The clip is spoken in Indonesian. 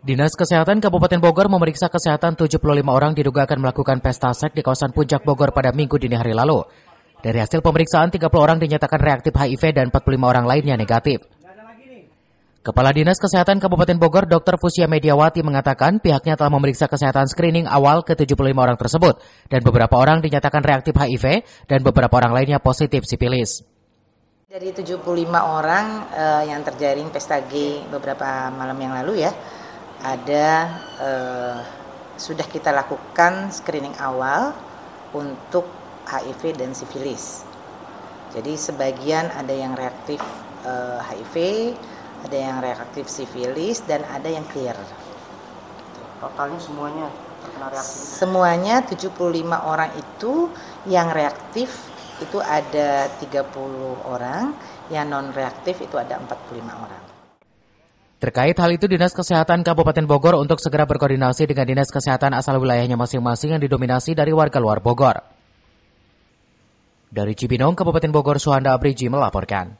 Dinas Kesehatan Kabupaten Bogor memeriksa kesehatan 75 orang diduga akan melakukan pesta seks di kawasan Puncak Bogor pada Minggu dini hari lalu. Dari hasil pemeriksaan, 30 orang dinyatakan reaktif HIV dan 45 orang lainnya negatif. Kepala Dinas Kesehatan Kabupaten Bogor, Dr. Fusia Mediawati mengatakan pihaknya telah memeriksa kesehatan screening awal ke 75 orang tersebut dan beberapa orang dinyatakan reaktif HIV dan beberapa orang lainnya positif sifilis. Dari 75 orang yang terjaring pesta gay beberapa malam yang lalu ya, ada sudah kita lakukan screening awal untuk HIV dan sifilis. Jadi sebagian ada yang reaktif HIV, ada yang reaktif sifilis, dan ada yang clear. Totalnya semuanya terkena reaktif? Semuanya 75 orang itu yang reaktif itu ada 30 orang, yang non-reaktif itu ada 45 orang. Terkait hal itu, Dinas Kesehatan Kabupaten Bogor untuk segera berkoordinasi dengan Dinas Kesehatan asal wilayahnya masing-masing yang didominasi dari warga luar Bogor. Dari Cibinong, Kabupaten Bogor, Suhanda Abriji melaporkan.